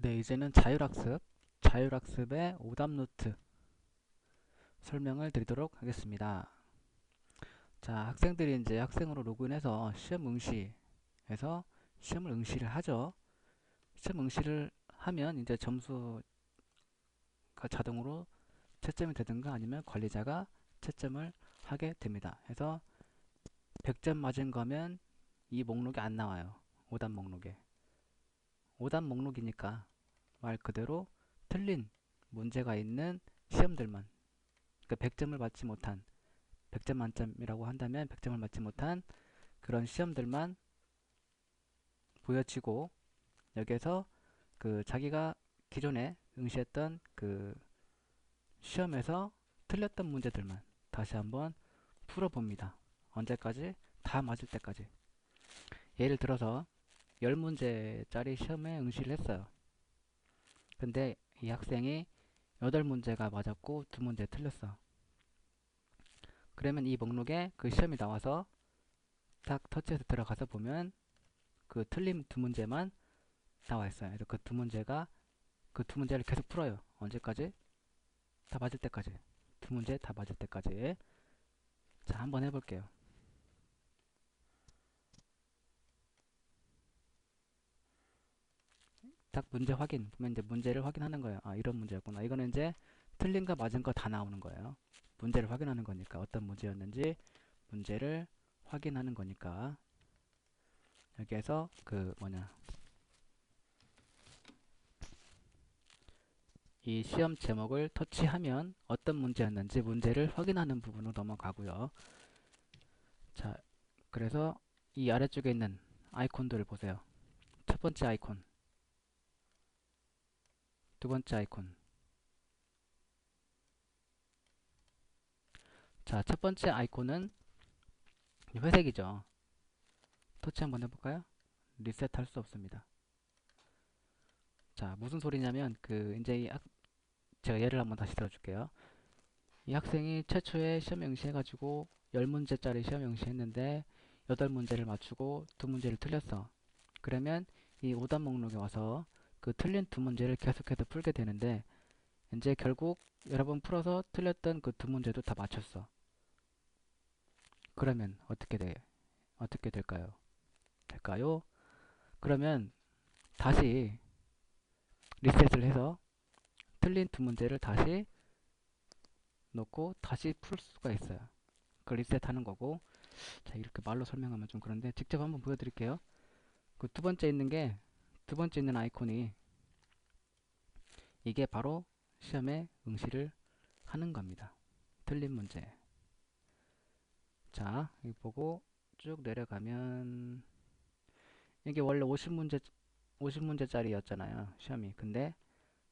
네, 이제는 자율학습의 오답 노트 설명을 드리도록 하겠습니다. 자, 학생들이 이제 학생으로 로그인해서 시험 응시에서 시험을 응시를 하죠. 시험 응시를 하면 이제 점수가 자동으로 채점이 되든가 아니면 관리자가 채점을 하게 됩니다. 그래서 100점 맞은 거면 이 목록에 안 나와요. 오답 목록에. 오답 목록이니까 말 그대로 틀린 문제가 있는 시험들만, 그러니까 100점을 맞지 못한, 100점 만점이라고 한다면 100점을 맞지 못한 그런 시험들만 보여지고, 여기에서 그 자기가 기존에 응시했던 그 시험에서 틀렸던 문제들만 다시 한번 풀어봅니다. 언제까지? 다 맞을 때까지. 예를 들어서 10문제짜리 시험에 응시를 했어요. 근데 이 학생이 8문제가 맞았고 2문제 틀렸어. 그러면 이 목록에 그 시험이 나와서 딱 터치해서 들어가서 보면 그 틀린 2문제만 나와 있어요. 그래서 그 두 문제를 계속 풀어요. 언제까지? 다 맞을 때까지. 2문제 다 맞을 때까지. 자, 한번 해볼게요. 딱 문제 확인. 보면 이제 문제를 확인하는 거예요. 아, 이런 문제였구나. 이거는 이제 틀린 거 맞은 거 다 나오는 거예요. 문제를 확인하는 거니까. 어떤 문제였는지 문제를 확인하는 거니까. 여기에서 이 시험 제목을 터치하면 어떤 문제였는지 문제를 확인하는 부분으로 넘어가고요. 자, 그래서 이 아래쪽에 있는 아이콘들을 보세요. 첫 번째 아이콘, 두 번째 아이콘. 자, 첫 번째 아이콘은 회색이죠. 터치 한번 해볼까요? 리셋할 수 없습니다. 자, 무슨 소리냐면 이제 제가 예를 한번 다시 들어줄게요. 이 학생이 최초에 시험 응시해가지고 10문제짜리 시험 응시했는데 8문제를 맞추고 2문제를 틀렸어. 그러면 이 오답 목록에 와서 그 틀린 2문제를 계속해서 풀게 되는데, 이제 결국 여러 번 풀어서 틀렸던 그 2문제도 다 맞췄어. 그러면 어떻게 될까요? 그러면 다시 리셋을 해서 틀린 2문제를 다시 놓고 다시 풀 수가 있어요. 그 리셋하는 거고. 자, 이렇게 말로 설명하면 좀 그런데 직접 한번 보여드릴게요. 그 두 번째 있는 아이콘이, 이게 바로 시험에 응시를 하는 겁니다. 틀린 문제. 자, 여기 보고 쭉 내려가면, 이게 원래 50문제짜리였잖아요, 시험이. 근데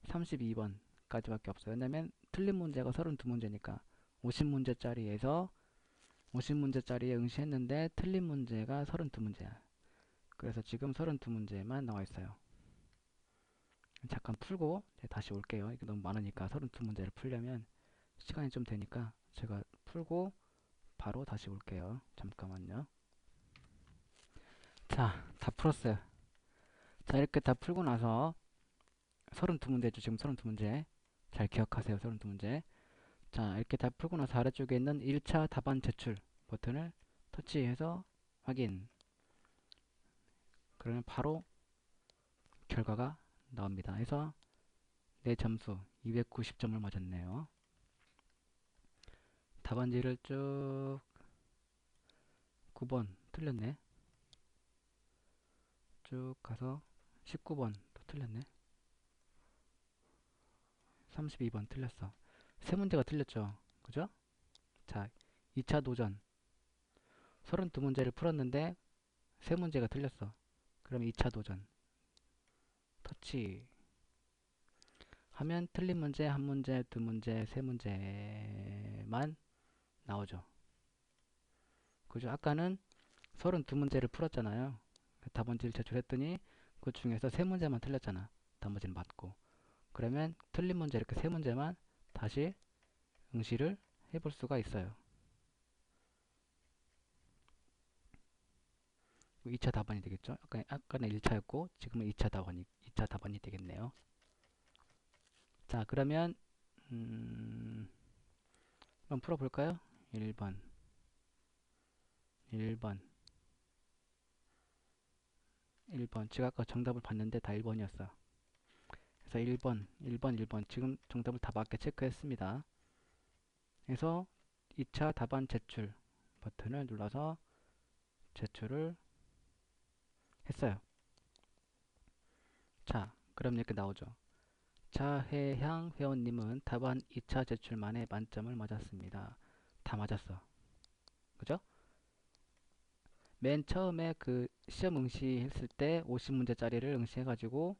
32번까지밖에 없어요. 왜냐면 틀린 문제가 32문제니까 50문제짜리에서 50문제짜리에 응시했는데 틀린 문제가 32문제야. 그래서 지금 32문제만 나와 있어요. 잠깐 풀고 다시 올게요. 이게 너무 많으니까 32문제를 풀려면 시간이 좀 되니까 제가 풀고 바로 다시 올게요. 잠깐만요. 자, 다 풀었어요. 자, 이렇게 다 풀고 나서 32문제죠. 지금 32문제. 잘 기억하세요. 32문제. 자, 이렇게 다 풀고 나서 아래쪽에 있는 1차 답안 제출 버튼을 터치해서 확인. 그러면 바로 결과가 나옵니다. 그래서 내 점수 290점을 맞았네요. 답안지를 쭉 9번 틀렸네. 쭉 가서 19번 또 틀렸네. 32번 틀렸어. 세 문제가 틀렸죠. 그죠? 자, 2차 도전. 32문제를 풀었는데 세 문제가 틀렸어. 그럼 2차 도전. 터치. 하면 틀린 문제, 한 문제, 두 문제, 세 문제만 나오죠. 그죠? 아까는 32문제를 풀었잖아요. 답안지를 제출했더니 그 중에서 세 문제만 틀렸잖아. 나머지는 맞고. 그러면 틀린 문제 이렇게 세 문제만 다시 응시를 해볼 수가 있어요. 2차 답안이 되겠죠. 아까는 1차였고 지금은 2차 2차 답안이 되겠네요. 자, 그러면 한번 풀어볼까요? 1번, 1번, 1번. 제가 아까 정답을 봤는데 다 1번이었어. 그래서 1번, 1번, 1번. 지금 정답을 다 맞게 체크했습니다. 그래서 2차 답안 제출 버튼을 눌러서 제출을 했어요. 자, 그럼 이렇게 나오죠. 차혜향 회원님은 답안 2차 제출 만에 만점을 맞았습니다. 다 맞았어. 그죠? 맨 처음에 그 시험 응시했을 때 50문제짜리를 응시해가지고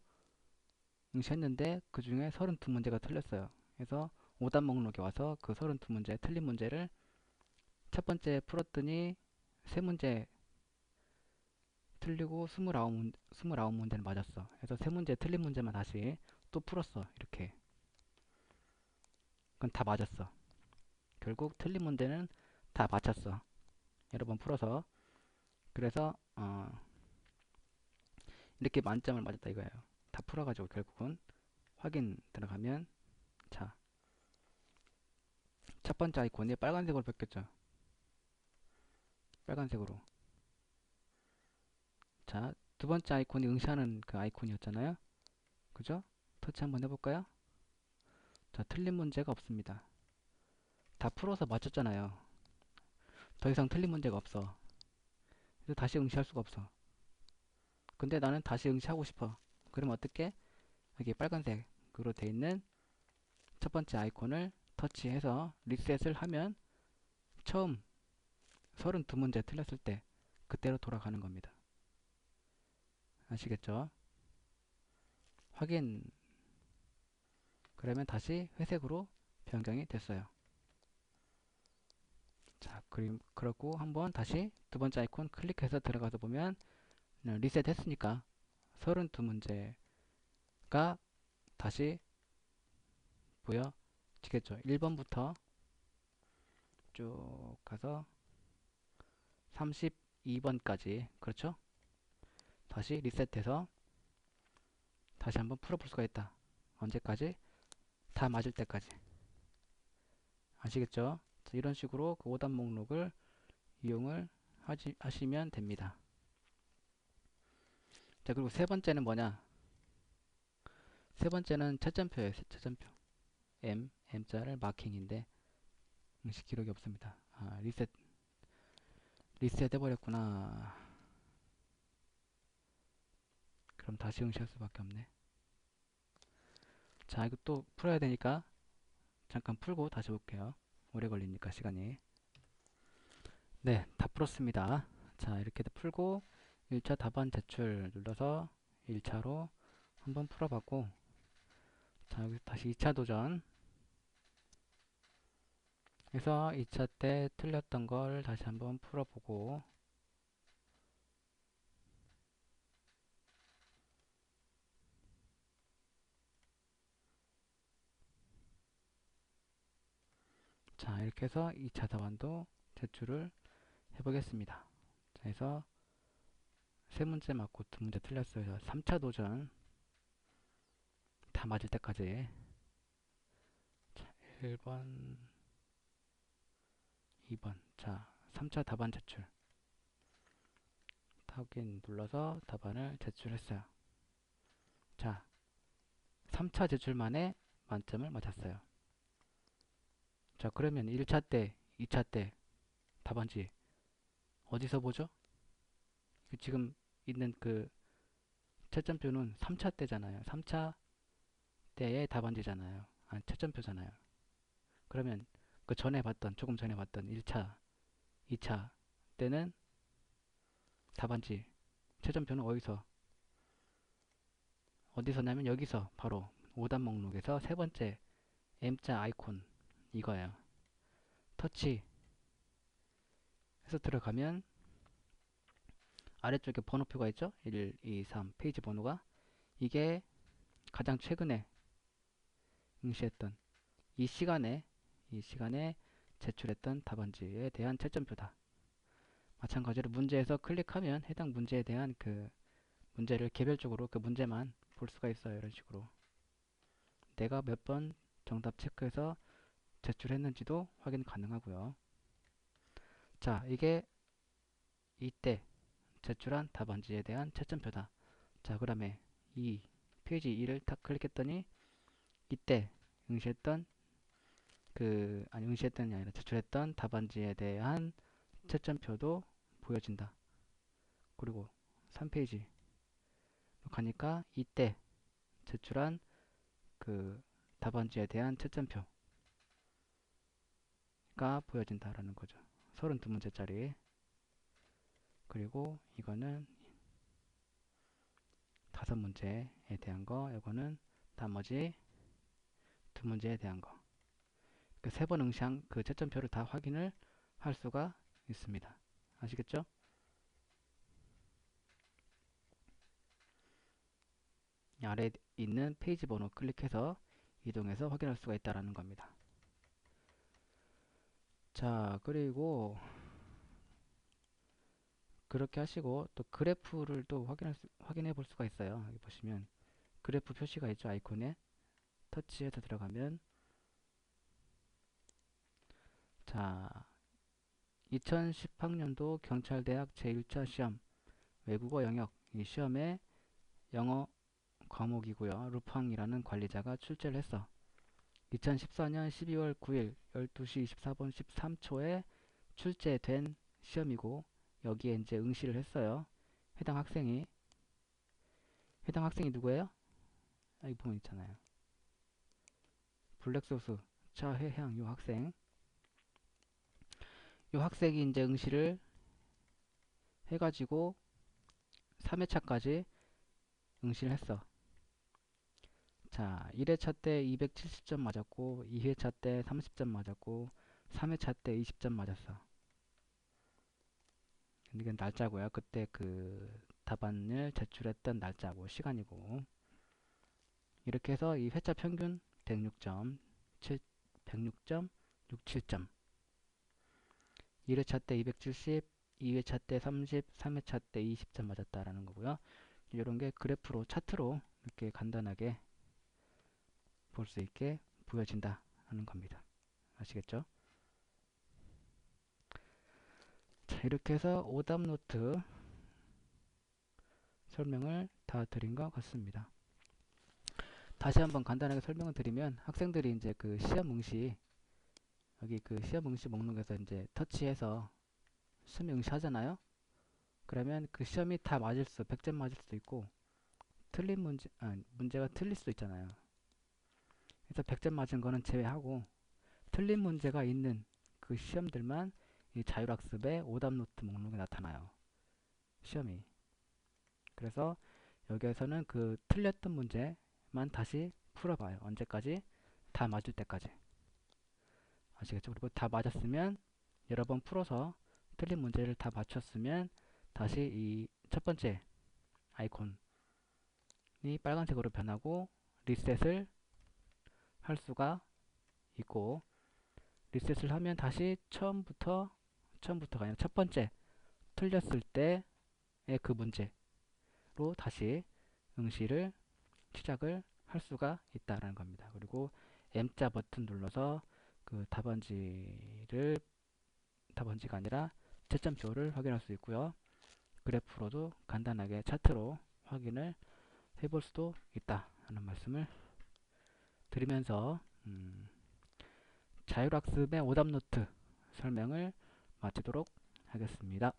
응시했는데 그 중에 32문제가 틀렸어요. 그래서 오답 목록에 와서 그 32문제 틀린 문제를 첫 번째 풀었더니 3문제 틀리고 29문제는 맞았어. 그래서 3문제 틀린 문제만 다시 또 풀었어. 이렇게. 그건 다 맞았어. 결국 틀린 문제는 다 맞췄어. 여러 번 풀어서. 그래서 이렇게 만점을 맞았다 이거예요. 다 풀어가지고 결국은 확인 들어가면 자, 첫 번째 아이콘이 빨간색으로 바뀌었죠. 빨간색으로. 자, 두 번째 아이콘이 응시하는 그 아이콘이었잖아요. 그죠? 터치 한번 해볼까요? 자, 틀린 문제가 없습니다. 다 풀어서 맞췄잖아요. 더 이상 틀린 문제가 없어. 그래서 다시 응시할 수가 없어. 근데 나는 다시 응시하고 싶어. 그러면 어떻게? 여기 빨간색으로 돼 있는 첫 번째 아이콘을 터치해서 리셋을 하면 처음 32문제 틀렸을 때 그때로 돌아가는 겁니다. 아시겠죠? 확인. 그러면 다시 회색으로 변경이 됐어요. 자, 그러고 한번 다시 두 번째 아이콘 클릭해서 들어가서 보면 리셋 했으니까 32문제가 다시 보여지겠죠. 1번부터 쭉 가서 32번까지. 그렇죠? 다시 리셋해서 다시 한번 풀어볼 수가 있다. 언제까지? 다 맞을 때까지. 아시겠죠? 자, 이런 식으로 그 오답 목록을 이용을 하시면 됩니다. 자, 그리고 세 번째는 뭐냐? 세 번째는 채점표예요. 채점표. M자를 마킹인데 응시 기록이 없습니다. 아, 리셋 해버렸구나. 그럼 다시 응시할 수밖에 없네. 자, 이거 또 풀어야 되니까 잠깐 풀고 다시 올게요. 오래 걸리니까 시간이. 네, 다 풀었습니다. 자, 이렇게 풀고 1차 답안 제출 눌러서 1차로 한번 풀어봤고, 자, 여기 다시 2차 도전 해서 2차 때 틀렸던 걸 다시 한번 풀어보고, 자, 이렇게 해서 2차 답안도 제출을 해보겠습니다. 자, 해서 세 문제 맞고 두 문제 틀렸어요. 3차 도전 다 맞을 때까지. 자, 1번, 2번. 자, 3차 답안 제출. 확인 눌러서 답안을 제출했어요. 자, 3차 제출 만에 만점을 맞았어요. 자, 그러면 1차 때, 2차 때 답안지 어디서 보죠? 지금 있는 그 채점표는 3차 때잖아요. 3차 때의 답안지잖아요. 아, 채점표잖아요. 그러면 그 전에 봤던, 조금 전에 봤던 1차, 2차 때는 답안지, 채점표는 어디서냐면 여기서 바로 오답 목록에서 세 번째 M자 아이콘 이거예요. 터치 해서 들어가면 아래쪽에 번호표가 있죠? 1, 2, 3 페이지 번호가 이게 가장 최근에 응시했던 이 시간에 제출했던 답안지에 대한 채점표다. 마찬가지로 문제에서 클릭하면 해당 문제에 대한 그 문제를 개별적으로 그 문제만 볼 볼 수가 있어요. 이런 식으로 내가 몇 번 정답 체크해서 제출했는지도 확인 가능하고요. 자, 이게 이때 제출한 답안지에 대한 채점표다. 자, 그 다음에 이 페이지 2를 탁 클릭했더니 이때 응시했던 응시했던이 아니라 제출했던 답안지에 대한 채점표도 보여진다. 그리고 3페이지 가니까 이때 제출한 그 답안지에 대한 채점표가 보여진다라는 거죠. 32문제짜리. 그리고 이거는 5문제에 대한 거, 이거는 나머지 2문제에 대한 거. 그 3번 응시한 그 채점표를 다 확인을 할 수가 있습니다. 아시겠죠? 아래에 있는 페이지 번호 클릭해서 이동해서 확인할 수가 있다는 겁니다. 자, 그리고 그렇게 하시고 또 그래프를 또 확인해 볼 수가 있어요. 여기 보시면 그래프 표시가 있죠. 아이콘에 터치해서 들어가면 자, 2010학년도 경찰대학 제1차 시험 외국어 영역 이 시험에 영어 과목이고요. 루팡이라는 관리자가 출제를 했어. 2014년 12월 9일 12시 24분 13초에 출제된 시험이고 여기에 이제 응시를 했어요. 해당 학생이 누구예요? 여기 보면 있잖아요. 블랙소스 차회향 요 학생이 이제 응시를 해가지고 3회차까지 응시를 했어. 자, 1회차 때 270점 맞았고 2회차 때 30점 맞았고 3회차 때 20점 맞았어. 이건 날짜고요. 그때 그 답안을 제출했던 날짜고 시간이고 이렇게 해서 이 회차 평균 106점 106.67점 1회차 때 270, 2회차 때 30, 3회차 때 20점 맞았다라는 거고요. 이런 게 그래프로 차트로 이렇게 간단하게 볼 수 있게 보여진다 하는 겁니다. 아시겠죠? 자, 이렇게 해서 오답 노트 설명을 다 드린 것 같습니다. 다시 한번 간단하게 설명을 드리면 학생들이 이제 그 시험 응시 여기 그 시험 응시 목록에서 이제 터치해서 시험 응시 하잖아요. 그러면 그 시험이 다 맞을 100점 맞을 수도 있고 틀린 문제가 틀릴 수도 있잖아요. 그래서 100점 맞은 거는 제외하고 틀린 문제가 있는 그 시험들만 이 자율학습의 오답 노트 목록에 나타나요. 시험이. 그래서 여기에서는 그 틀렸던 문제만 다시 풀어봐요. 언제까지? 다 맞을 때까지. 아시겠죠? 그리고 다 맞았으면 여러 번 풀어서 틀린 문제를 다 맞췄으면 다시 이 첫 번째 아이콘이 빨간색으로 변하고 리셋을 할 수가 있고 리셋을 하면 다시 처음부터가 아니라 첫 번째 틀렸을 때의 그 문제로 다시 응시를 시작을 할 수가 있다라는 겁니다. 그리고 M자 버튼 눌러서 그 답안지가 아니라 채점표를 확인할 수 있고요. 그래프로도 간단하게 차트로 확인을 해볼 수도 있다 하는 말씀을 드리면서 자율학습의 오답노트 설명을 마치도록 하겠습니다.